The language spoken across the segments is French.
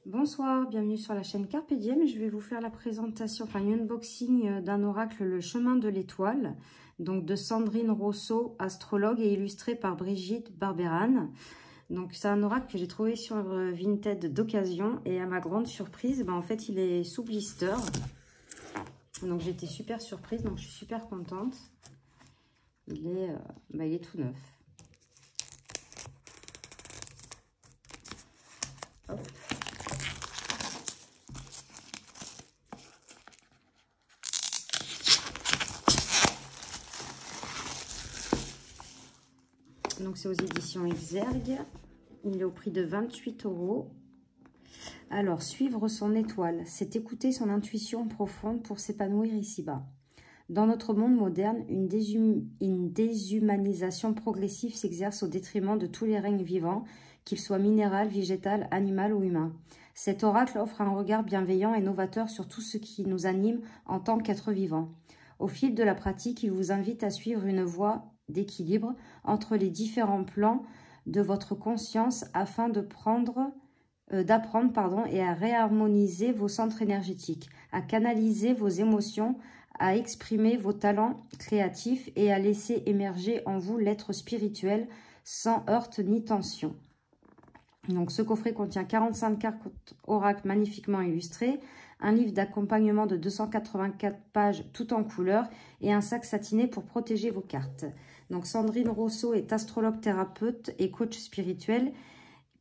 Bonsoir, bienvenue sur la chaîne Carpe Diem. Je vais vous faire la présentation, enfin une unboxing d'un oracle, le chemin de l'étoile, donc de Sandrine Rousseau, astrologue, et illustré par Brigitte Barberan. Donc c'est un oracle que j'ai trouvé sur Vinted d'occasion, et à ma grande surprise, en fait il est sous blister. Donc j'étais super surprise, donc je suis super contente. Il est tout neuf. Hop. Donc c'est aux éditions Exergue. Il est au prix de 28 €. Alors, suivre son étoile, c'est écouter son intuition profonde pour s'épanouir ici-bas. Dans notre monde moderne, une déshumanisation progressive s'exerce au détriment de tous les règnes vivants, qu'ils soient minéral, végétal, animal ou humain. Cet oracle offre un regard bienveillant et novateur sur tout ce qui nous anime en tant qu'être vivant. Au fil de la pratique, il vous invite à suivre une voie d'équilibre entre les différents plans de votre conscience afin d'apprendre et à réharmoniser vos centres énergétiques, à canaliser vos émotions, à exprimer vos talents créatifs et à laisser émerger en vous l'être spirituel sans heurts ni tension. Donc ce coffret contient 45 cartes oracles magnifiquement illustrées, un livre d'accompagnement de 284 pages tout en couleur et un sac satiné pour protéger vos cartes. Donc Sandrine Rousseau est astrologue thérapeute et coach spirituel.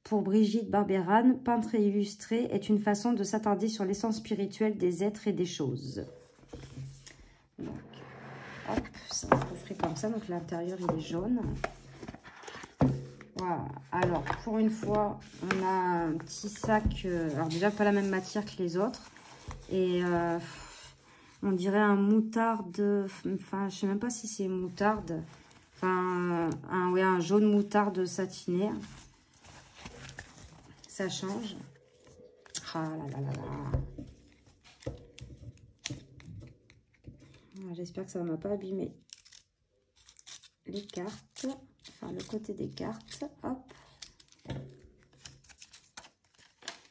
Pour Brigitte Barberan, peintre et illustré est une façon de s'attarder sur l'essence spirituelle des êtres et des choses. Donc, hop, c'est un coffret comme ça. Donc l'intérieur il est jaune. Voilà. Alors pour une fois, on a un petit sac. Alors déjà pas la même matière que les autres. Et on dirait un moutarde. Enfin, je sais même pas si c'est moutarde. Enfin, un jaune moutarde satiné. Ça change. Ah là là là là. J'espère que ça ne m'a pas abîmé les cartes. Enfin, le côté des cartes. Hop.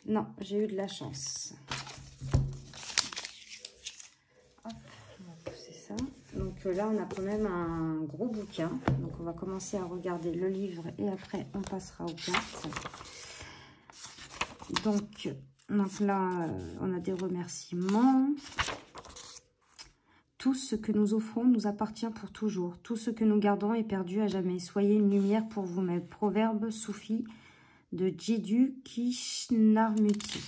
Non, j'ai eu de la chance. Hop, on va pousser ça. Donc là, on a quand même un gros bouquin. Donc on va commencer à regarder le livre et après, on passera aux cartes. Donc là, on a des remerciements. Tout ce que nous offrons nous appartient pour toujours. Tout ce que nous gardons est perdu à jamais. Soyez une lumière pour vous-même. Proverbe soufi de Jiddu Krishnamurti.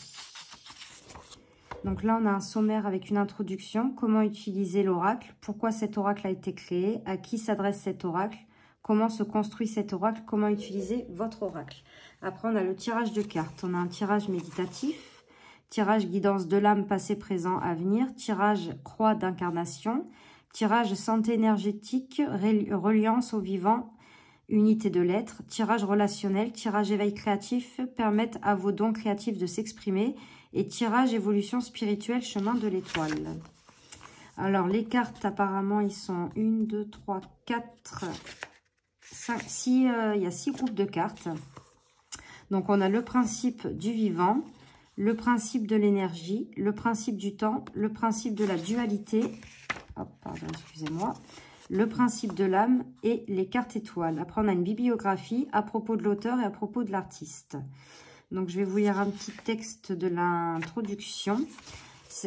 Donc là, on a un sommaire avec une introduction. Comment utiliser l'oracle? Pourquoi cet oracle a été créé? À qui s'adresse cet oracle? Comment se construit cet oracle? Comment utiliser votre oracle? Après, on a le tirage de cartes. On a un tirage méditatif, tirage guidance de l'âme passé, présent, avenir, tirage croix d'incarnation, tirage santé énergétique, reliance au vivant, unité de l'être, tirage relationnel, tirage éveil créatif, permettre à vos dons créatifs de s'exprimer, et tirage évolution spirituelle, chemin de l'étoile. Alors, les cartes, apparemment, ils sont 1, 2, 3, 4, 5, 6, il y a 6 groupes de cartes. Donc, on a le principe du vivant, le principe de l'énergie, le principe du temps, le principe de la dualité, hop, pardon, excusez-moi, le principe de l'âme et les cartes étoiles. Après, on a une bibliographie à propos de l'auteur et à propos de l'artiste. Donc, je vais vous lire un petit texte de l'introduction.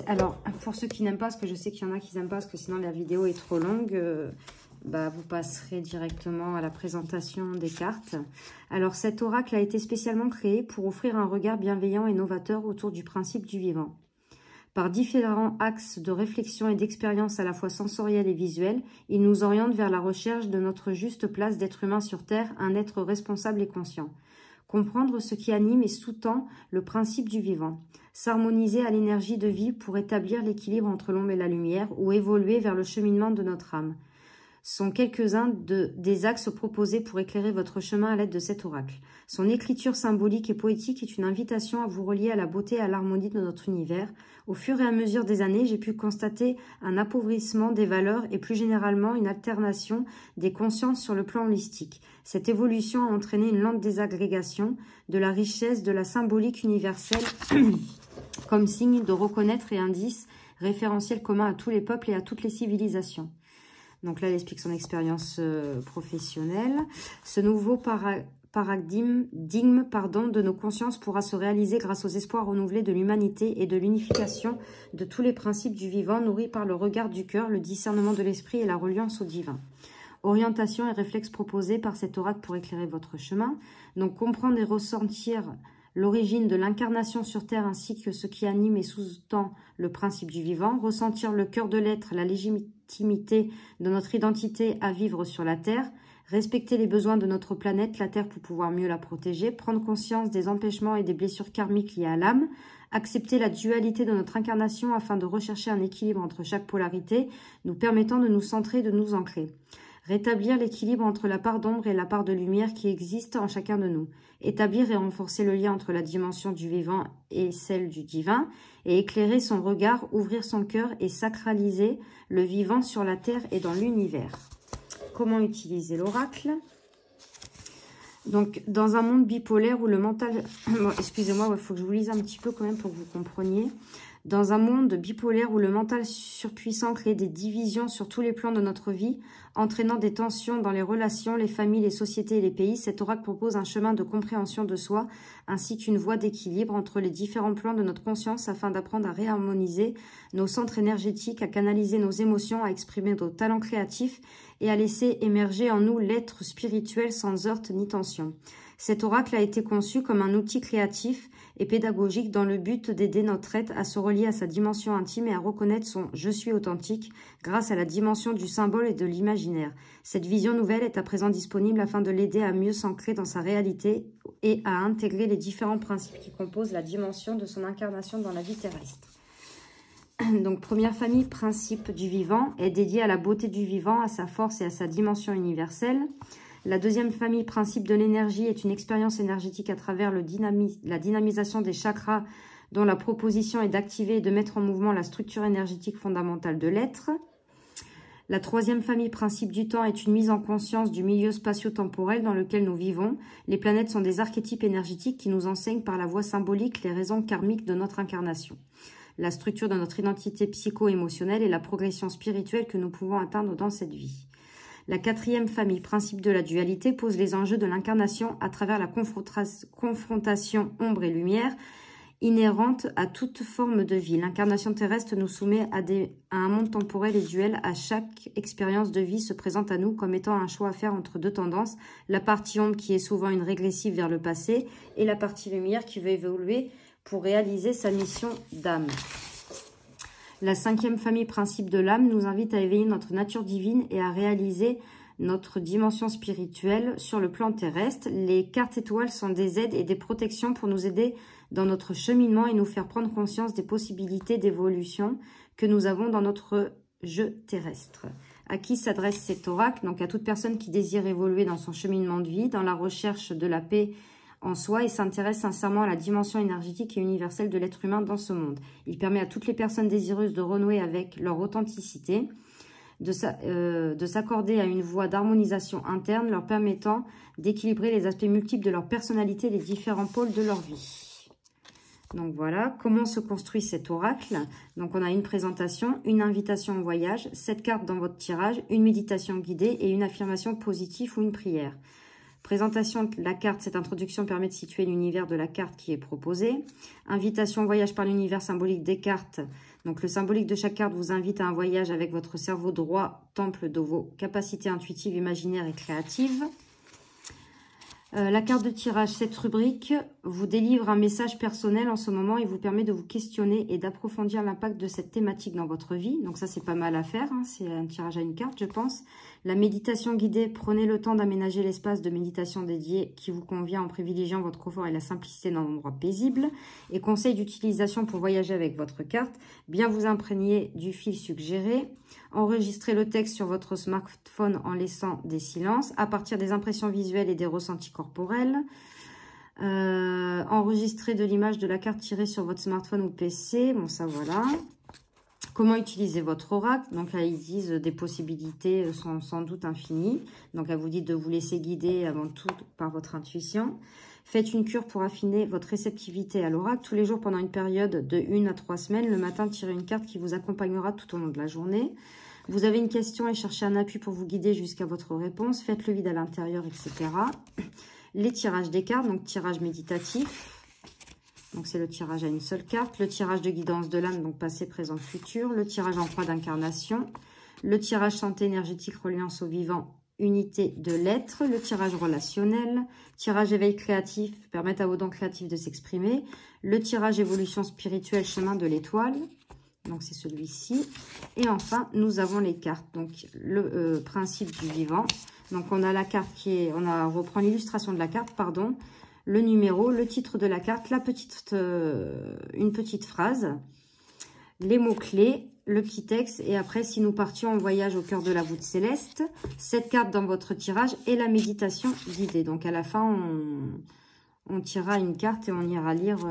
Alors, pour ceux qui n'aiment pas, parce que je sais qu'il y en a qui n'aiment pas, parce que sinon la vidéo est trop longue, vous passerez directement à la présentation des cartes. Alors, cet oracle a été spécialement créé pour offrir un regard bienveillant et novateur autour du principe du vivant. Par différents axes de réflexion et d'expérience à la fois sensorielle et visuelle, il nous oriente vers la recherche de notre juste place d'être humain sur Terre, un être responsable et conscient. Comprendre ce qui anime et sous-tend le principe du vivant. S'harmoniser à l'énergie de vie pour établir l'équilibre entre l'ombre et la lumière ou évoluer vers le cheminement de notre âme. sont quelques-uns des axes proposés pour éclairer votre chemin à l'aide de cet oracle. Son écriture symbolique et poétique est une invitation à vous relier à la beauté et à l'harmonie de notre univers. Au fur et à mesure des années, j'ai pu constater un appauvrissement des valeurs et plus généralement une alternation des consciences sur le plan holistique. Cette évolution a entraîné une lente désagrégation de la richesse de la symbolique universelle comme signe de reconnaître et indice référentiel commun à tous les peuples et à toutes les civilisations. Donc là, elle explique son expérience professionnelle. Ce nouveau paradigme de nos consciences pourra se réaliser grâce aux espoirs renouvelés de l'humanité et de l'unification de tous les principes du vivant, nourris par le regard du cœur, le discernement de l'esprit et la reliance au divin. Orientation et réflexes proposés par cet oracle pour éclairer votre chemin. Donc comprendre et ressentir l'origine de l'incarnation sur Terre ainsi que ce qui anime et sous-tend le principe du vivant, ressentir le cœur de l'être, la légitimité de notre identité à vivre sur la Terre, respecter les besoins de notre planète, la Terre, pour pouvoir mieux la protéger, prendre conscience des empêchements et des blessures karmiques liées à l'âme, accepter la dualité de notre incarnation afin de rechercher un équilibre entre chaque polarité, nous permettant de nous centrer et de nous ancrer. Rétablir l'équilibre entre la part d'ombre et la part de lumière qui existe en chacun de nous. Établir et renforcer le lien entre la dimension du vivant et celle du divin. Et éclairer son regard, ouvrir son cœur et sacraliser le vivant sur la terre et dans l'univers. Comment utiliser l'oracle? Donc, dans un monde bipolaire où le mental... Bon, excusez-moi, il faut que je vous lise un petit peu quand même pour que vous compreniez. Dans un monde bipolaire où le mental surpuissant crée des divisions sur tous les plans de notre vie, entraînant des tensions dans les relations, les familles, les sociétés et les pays, cet oracle propose un chemin de compréhension de soi, ainsi qu'une voie d'équilibre entre les différents plans de notre conscience afin d'apprendre à réharmoniser nos centres énergétiques, à canaliser nos émotions, à exprimer nos talents créatifs et à laisser émerger en nous l'être spirituel sans heurts ni tension. Cet oracle a été conçu comme un outil créatif et pédagogique dans le but d'aider notre être à se relier à sa dimension intime et à reconnaître son « je suis authentique » grâce à la dimension du symbole et de l'imaginaire. Cette vision nouvelle est à présent disponible afin de l'aider à mieux s'ancrer dans sa réalité et à intégrer les différents principes qui composent la dimension de son incarnation dans la vie terrestre. Donc, première famille, principe du vivant, est dédiée à la beauté du vivant, à sa force et à sa dimension universelle. La deuxième famille, principe de l'énergie, est une expérience énergétique à travers la dynamisation des chakras dont la proposition est d'activer et de mettre en mouvement la structure énergétique fondamentale de l'être. La troisième famille, principe du temps, est une mise en conscience du milieu spatio-temporel dans lequel nous vivons. Les planètes sont des archétypes énergétiques qui nous enseignent par la voie symbolique les raisons karmiques de notre incarnation, la structure de notre identité psycho-émotionnelle et la progression spirituelle que nous pouvons atteindre dans cette vie. La quatrième famille, principe de la dualité, pose les enjeux de l'incarnation à travers la confrontation ombre et lumière inhérente à toute forme de vie. L'incarnation terrestre nous soumet à un monde temporel et duel. À chaque expérience de vie se présente à nous comme étant un choix à faire entre deux tendances, la partie ombre qui est souvent une régressive vers le passé et la partie lumière qui veut évoluer pour réaliser sa mission d'âme. La cinquième famille, principe de l'âme, nous invite à éveiller notre nature divine et à réaliser notre dimension spirituelle sur le plan terrestre. Les cartes étoiles sont des aides et des protections pour nous aider dans notre cheminement et nous faire prendre conscience des possibilités d'évolution que nous avons dans notre jeu terrestre. À qui s'adresse cet oracle? Donc à toute personne qui désire évoluer dans son cheminement de vie, dans la recherche de la paix en soi et s'intéresse sincèrement à la dimension énergétique et universelle de l'être humain dans ce monde. Il permet à toutes les personnes désireuses de renouer avec leur authenticité, de s'accorder à une voie d'harmonisation interne leur permettant d'équilibrer les aspects multiples de leur personnalité et les différents pôles de leur vie. Donc voilà, comment se construit cet oracle. Donc on a une présentation, une invitation au voyage, 7 cartes dans votre tirage, une méditation guidée et une affirmation positive ou une prière. Présentation de la carte, cette introduction permet de situer l'univers de la carte qui est proposée. Invitation au voyage par l'univers symbolique des cartes. Donc le symbolique de chaque carte vous invite à un voyage avec votre cerveau droit, temple de vos capacités intuitives, imaginaires et créatives. La carte de tirage, cette rubrique, vous délivre un message personnel en ce moment et vous permet de vous questionner et d'approfondir l'impact de cette thématique dans votre vie. Donc ça, c'est pas mal à faire, hein. C'est un tirage à une carte, je pense. La méditation guidée, prenez le temps d'aménager l'espace de méditation dédié qui vous convient en privilégiant votre confort et la simplicité dans un endroit paisible. Et conseil d'utilisation pour voyager avec votre carte, bien vous imprégner du fil suggéré. Enregistrez le texte sur votre smartphone en laissant des silences à partir des impressions visuelles et des ressentis corporels. Enregistrez de l'image de la carte tirée sur votre smartphone ou PC. Bon, ça voilà. Comment utiliser votre oracle? Donc là, ils disent des possibilités sont sans doute infinies. Donc elle vous dit de vous laisser guider avant tout par votre intuition. Faites une cure pour affiner votre réceptivité à l'oracle. Tous les jours pendant une période de 1 à 3 semaines, le matin, tirez une carte qui vous accompagnera tout au long de la journée. Vous avez une question et cherchez un appui pour vous guider jusqu'à votre réponse. Faites le vide à l'intérieur, etc. Les tirages des cartes, donc tirage méditatif. Donc, c'est le tirage à une seule carte. Le tirage de guidance de l'âme, donc passé, présent, futur. Le tirage en croix d'incarnation. Le tirage santé énergétique, reliance au vivant, unité de l'être. Le tirage relationnel. Tirage éveil créatif, permettre à vos dons créatifs de s'exprimer. Le tirage évolution spirituelle, chemin de l'étoile. Donc, c'est celui-ci. Et enfin, nous avons les cartes. Donc, le principe du vivant. Donc, on a la carte qui est... On reprend l'illustration de la carte, pardon. Le numéro, le titre de la carte, une petite phrase, les mots-clés, le petit texte. Et après, si nous partions en voyage au cœur de la voûte céleste, cette carte dans votre tirage et la méditation guidée. Donc, à la fin, on tirera une carte et on ira lire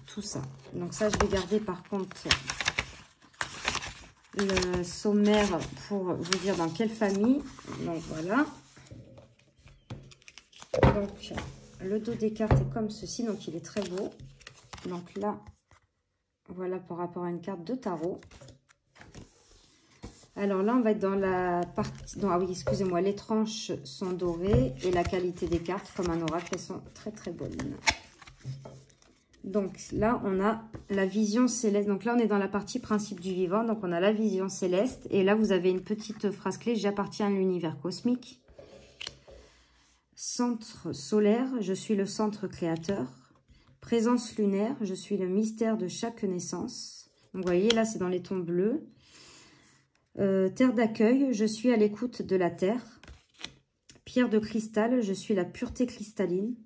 tout ça. Donc, ça, je vais garder par contre le sommaire pour vous dire dans quelle famille. Donc, voilà. Donc... le dos des cartes est comme ceci, donc il est très beau. Donc là, voilà par rapport à une carte de tarot. Alors là, on va être dans la partie... non, ah oui, excusez-moi, les tranches sont dorées et la qualité des cartes, comme un oracle, elles sont très très bonnes. Donc là, on a la vision céleste. Donc là, on est dans la partie principe du vivant. Donc on a la vision céleste. Et là, vous avez une petite phrase clé. J'appartiens à l'univers cosmique. Centre solaire, je suis le centre créateur. Présence lunaire, je suis le mystère de chaque naissance. Donc, vous voyez, là, c'est dans les tons bleus. Terre d'accueil, je suis à l'écoute de la terre. Pierre de cristal, je suis la pureté cristalline.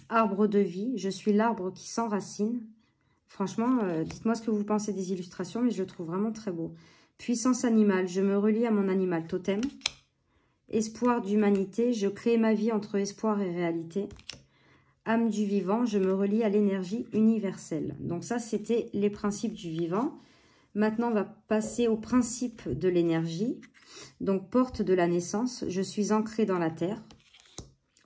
Arbre de vie, je suis l'arbre qui s'enracine. Franchement, dites-moi ce que vous pensez des illustrations, mais je le trouve vraiment très beau. Puissance animale, je me relie à mon animal totem. Espoir d'humanité, je crée ma vie entre espoir et réalité. Âme du vivant, je me relie à l'énergie universelle. Donc ça, c'était les principes du vivant. Maintenant, on va passer au principe de l'énergie. Donc, porte de la naissance, je suis ancrée dans la terre.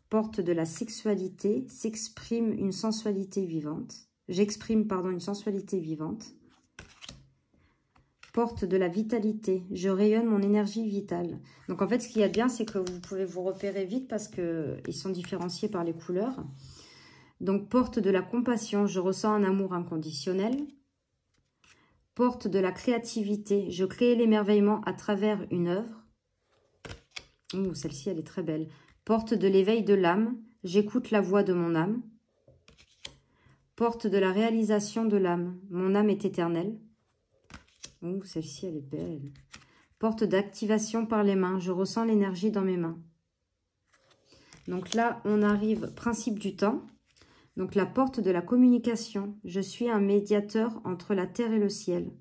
Porte de la sexualité, s'exprime une sensualité vivante. J'exprime, pardon, une sensualité vivante. Porte de la vitalité, je rayonne mon énergie vitale. Donc en fait, ce qu'il y a de bien, c'est que vous pouvez vous repérer vite parce qu'ils sont différenciés par les couleurs. Donc porte de la compassion, je ressens un amour inconditionnel. Porte de la créativité, je crée l'émerveillement à travers une œuvre. Celle-ci, elle est très belle. Porte de l'éveil de l'âme, j'écoute la voix de mon âme. Porte de la réalisation de l'âme, mon âme est éternelle. Celle-ci, elle est belle. Porte d'activation par les mains. Je ressens l'énergie dans mes mains. Donc là, on arrive, principe du temps. Donc la porte de la communication. Je suis un médiateur entre la terre et le ciel.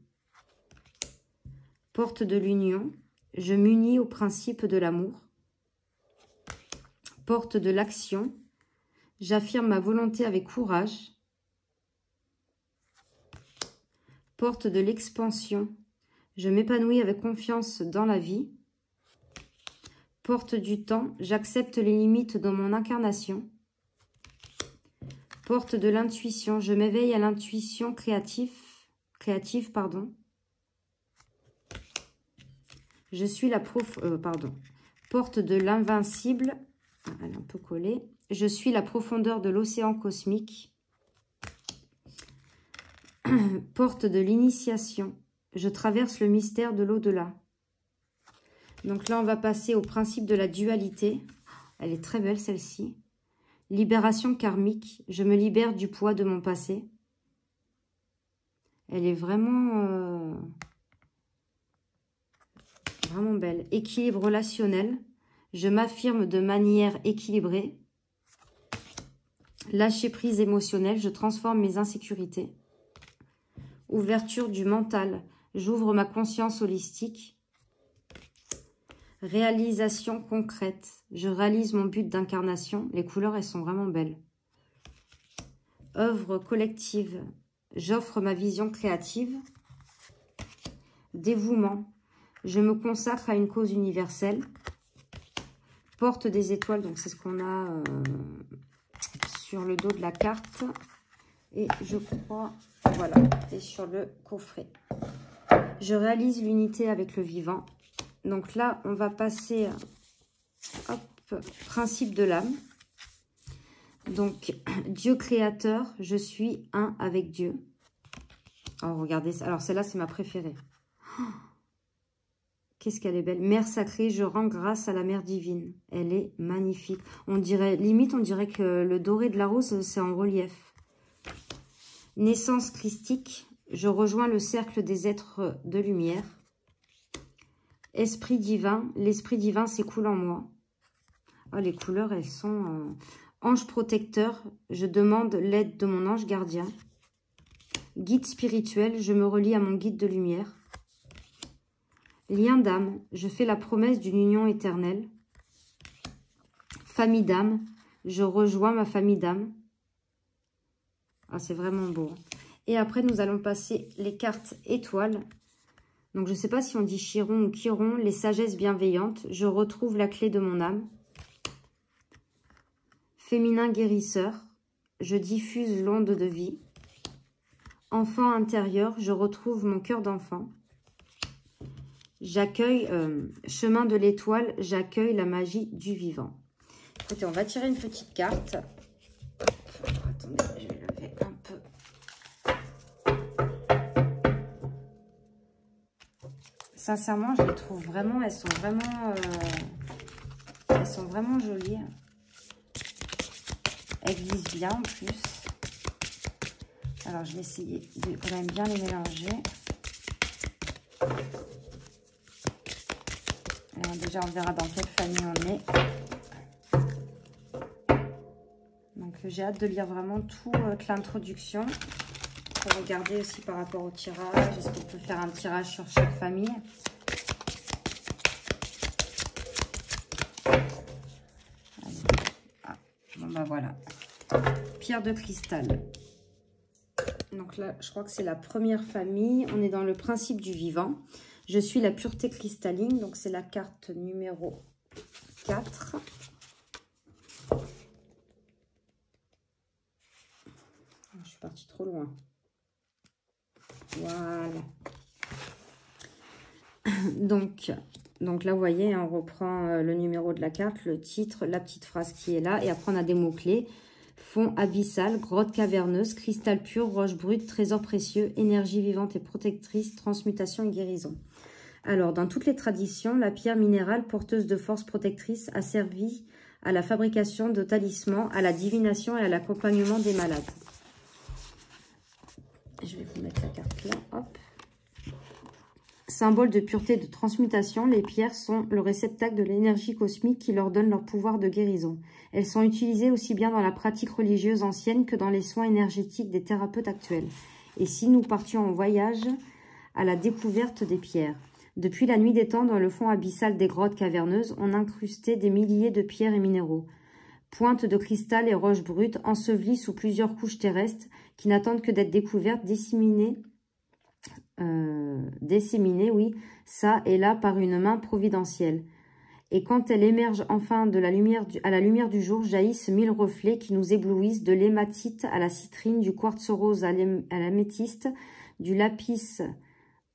Porte de l'union. Je m'unis au principe de l'amour. Porte de l'action. J'affirme ma volonté avec courage. Porte de l'expansion. Je m'épanouis avec confiance dans la vie. Porte du temps. J'accepte les limites dans mon incarnation. Porte de l'intuition. Je m'éveille à l'intuition créative. Je suis la Porte de l'invincible. Elle est un peu collée. Je suis la profondeur de l'océan cosmique. Porte de l'initiation. Je traverse le mystère de l'au-delà. Donc là, on va passer au principe de la dualité. Elle est très belle, celle-ci. Libération karmique. Je me libère du poids de mon passé. Elle est vraiment vraiment belle. Équilibre relationnel. Je m'affirme de manière équilibrée. Lâcher prise émotionnelle. Je transforme mes insécurités. Ouverture du mental. J'ouvre ma conscience holistique. Réalisation concrète. Je réalise mon but d'incarnation. Les couleurs, elles sont vraiment belles. Œuvre collective. J'offre ma vision créative. Dévouement. Je me consacre à une cause universelle. Porte des étoiles. Donc, c'est ce qu'on a sur le dos de la carte. Et je crois, voilà, c'est sur le coffret. Je réalise l'unité avec le vivant. Donc là, on va passer, hop, principe de l'âme. Donc, Dieu créateur, je suis un avec Dieu. Oh, regardez ça. Alors, celle-là, c'est ma préférée. Oh, qu'est-ce qu'elle est belle. Mère sacrée, je rends grâce à la Mère divine. Elle est magnifique. On dirait, limite, on dirait que le doré de la rose, c'est en relief. Naissance christique, je rejoins le cercle des êtres de lumière. Esprit divin, l'esprit divin s'écoule en moi. Oh, les couleurs, elles sont... Ange protecteur, je demande l'aide de mon ange gardien. Guide spirituel, je me relie à mon guide de lumière. Lien d'âme, je fais la promesse d'une union éternelle. Famille d'âme, je rejoins ma famille d'âme. Ah, c'est vraiment beau. Et après, nous allons passer les cartes étoiles. Donc, je ne sais pas si on dit Chiron ou Chiron. Les sagesses bienveillantes, je retrouve la clé de mon âme. Féminin guérisseur, je diffuse l'onde de vie. Enfant intérieur, je retrouve mon cœur d'enfant. J'accueille, chemin de l'étoile, j'accueille la magie du vivant. Écoutez, on va tirer une petite carte. Attendez, je vais lever un peu. Sincèrement, je les trouve vraiment, elles sont vraiment jolies. Elles glissent bien en plus. Alors, je vais essayer de quand même bien les mélanger. Alors, déjà, on verra dans quelle famille on est. Donc, j'ai hâte de lire vraiment toute l'introduction. Pour regarder aussi par rapport au tirage. Est-ce qu'on peut faire un tirage sur chaque famille? Ah, bon, bah voilà. Pierre de cristal. Donc là, je crois que c'est la première famille. On est dans le principe du vivant. Je suis la pureté cristalline. Donc, c'est la carte numéro 4. Je suis partie trop loin. Voilà. Donc là, vous voyez, on reprend le numéro de la carte, le titre, la petite phrase qui est là. Et après, on a des mots-clés. Fond abyssal, grotte caverneuse, cristal pur, roche brute, trésor précieux, énergie vivante et protectrice, transmutation et guérison. Alors, dans toutes les traditions, la pierre minérale porteuse de force protectrice a servi à la fabrication de talismans, à la divination et à l'accompagnement des malades. Je vais vous mettre la carte là, hop. Symbole de pureté et de transmutation, les pierres sont le réceptacle de l'énergie cosmique qui leur donne leur pouvoir de guérison. Elles sont utilisées aussi bien dans la pratique religieuse ancienne que dans les soins énergétiques des thérapeutes actuels. Et si nous partions en voyage à la découverte des pierres? Depuis la nuit des temps, dans le fond abyssal des grottes caverneuses, on incrustait des milliers de pierres et minéraux. Pointes de cristal et roches brutes ensevelies sous plusieurs couches terrestres qui n'attendent que d'être découvertes, disséminées, oui, ça et là par une main providentielle. Et quand elles émergent enfin à la lumière du jour, jaillissent 1000 reflets qui nous éblouissent, de l'hématite à la citrine, du quartz rose à l'améthyste, du lapis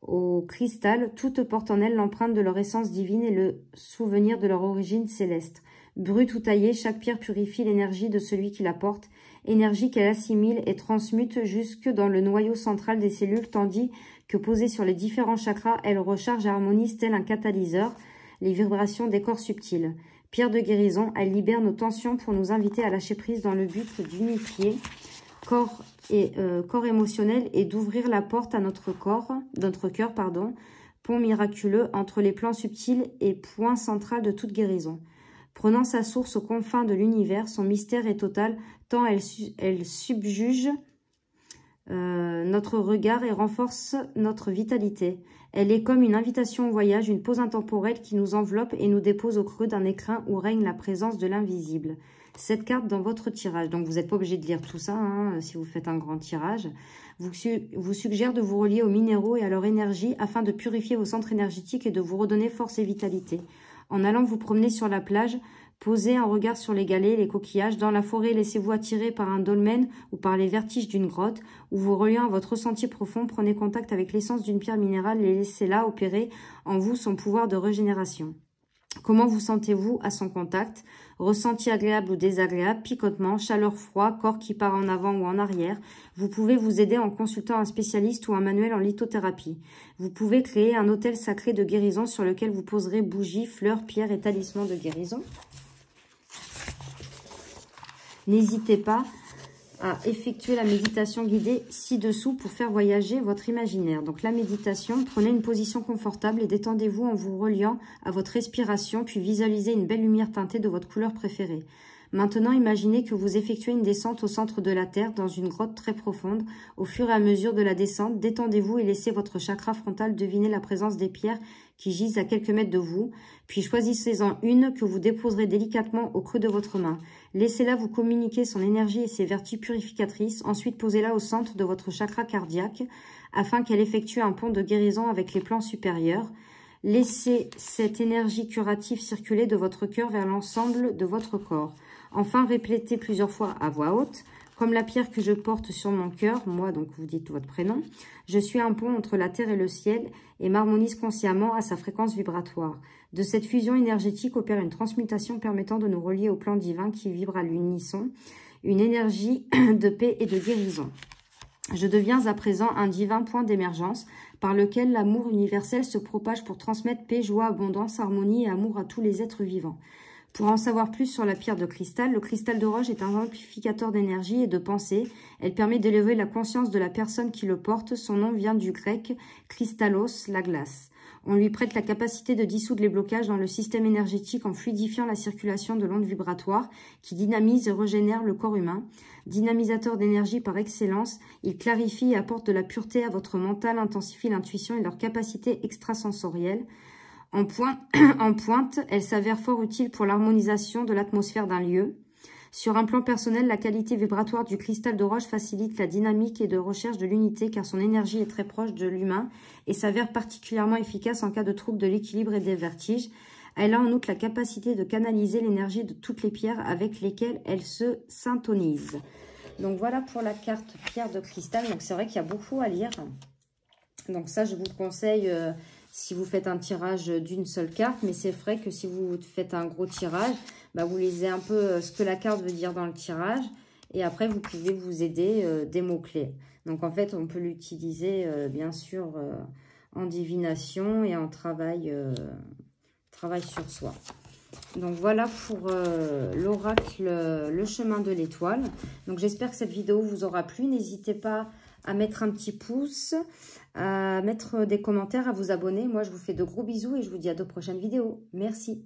au cristal, toutes portent en elles l'empreinte de leur essence divine et le souvenir de leur origine céleste. Brute ou taillée, chaque pierre purifie l'énergie de celui qui la porte, énergie qu'elle assimile et transmute jusque dans le noyau central des cellules, tandis que posée sur les différents chakras, elle recharge et harmonise tel un catalyseur les vibrations des corps subtils. Pierre de guérison, elle libère nos tensions pour nous inviter à lâcher prise dans le but d'unifier corps émotionnel et d'ouvrir la porte à notre cœur, pont miraculeux entre les plans subtils et point central de toute guérison. Prenant sa source aux confins de l'univers, son mystère est total, tant elle subjuge notre regard et renforce notre vitalité. Elle est comme une invitation au voyage, une pause intemporelle qui nous enveloppe et nous dépose au creux d'un écrin où règne la présence de l'invisible. Cette carte dans votre tirage, donc vous n'êtes pas obligé de lire tout ça hein, si vous faites un grand tirage, vous suggère de vous relier aux minéraux et à leur énergie afin de purifier vos centres énergétiques et de vous redonner force et vitalité. En allant vous promener sur la plage, posez un regard sur les galets, les coquillages. Dans la forêt, laissez-vous attirer par un dolmen ou par les vertiges d'une grotte, ou vous reliant à votre ressenti profond, prenez contact avec l'essence d'une pierre minérale et laissez-la opérer en vous son pouvoir de régénération. Comment vous sentez-vous à son contact? Ressenti agréable ou désagréable, picotement, chaleur, froid, corps qui part en avant ou en arrière. Vous pouvez vous aider en consultant un spécialiste ou un manuel en lithothérapie. Vous pouvez créer un autel sacré de guérison sur lequel vous poserez bougies, fleurs, pierres et talismans de guérison. N'hésitez pas à effectuer la méditation guidée ci-dessous pour faire voyager votre imaginaire. Donc la méditation, prenez une position confortable et détendez-vous en vous reliant à votre respiration, puis visualisez une belle lumière teintée de votre couleur préférée. Maintenant, imaginez que vous effectuez une descente au centre de la Terre dans une grotte très profonde. Au fur et à mesure de la descente, détendez-vous et laissez votre chakra frontal deviner la présence des pierres qui gisent à quelques mètres de vous. Puis choisissez-en une que vous déposerez délicatement au creux de votre main. Laissez-la vous communiquer son énergie et ses vertus purificatrices. Ensuite, posez-la au centre de votre chakra cardiaque afin qu'elle effectue un pont de guérison avec les plans supérieurs. Laissez cette énergie curative circuler de votre cœur vers l'ensemble de votre corps. Enfin, répétez plusieurs fois à voix haute. Comme la pierre que je porte sur mon cœur, moi, donc vous dites votre prénom, je suis un pont entre la terre et le ciel et m'harmonise consciemment à sa fréquence vibratoire. De cette fusion énergétique opère une transmutation permettant de nous relier au plan divin qui vibre à l'unisson, une énergie de paix et de guérison. Je deviens à présent un divin point d'émergence par lequel l'amour universel se propage pour transmettre paix, joie, abondance, harmonie et amour à tous les êtres vivants. Pour en savoir plus sur la pierre de cristal, le cristal de roche est un amplificateur d'énergie et de pensée. Elle permet d'élever la conscience de la personne qui le porte. Son nom vient du grec « kristallos », la glace. On lui prête la capacité de dissoudre les blocages dans le système énergétique en fluidifiant la circulation de l'onde vibratoire qui dynamise et régénère le corps humain. Dynamisateur d'énergie par excellence, il clarifie et apporte de la pureté à votre mental, intensifie l'intuition et leur capacité extrasensorielle. En pointe, elle s'avère fort utile pour l'harmonisation de l'atmosphère d'un lieu. Sur un plan personnel, la qualité vibratoire du cristal de roche facilite la dynamique et de recherche de l'unité car son énergie est très proche de l'humain et s'avère particulièrement efficace en cas de troubles de l'équilibre et des vertiges. Elle a en outre la capacité de canaliser l'énergie de toutes les pierres avec lesquelles elle se syntonise. Donc voilà pour la carte pierre de cristal. Donc c'est vrai qu'il y a beaucoup à lire. Donc ça, je vous le conseille si vous faites un tirage d'une seule carte. Mais c'est vrai que si vous faites un gros tirage, bah, vous lisez un peu ce que la carte veut dire dans le tirage. Et après, vous pouvez vous aider des mots-clés. Donc en fait, on peut l'utiliser bien sûr en divination et en travail sur soi. Donc voilà pour l'oracle Le Chemin de l'Étoile. Donc j'espère que cette vidéo vous aura plu. N'hésitez pas à mettre un petit pouce, à mettre des commentaires, à vous abonner. Moi, je vous fais de gros bisous et je vous dis à de prochaines vidéos. Merci.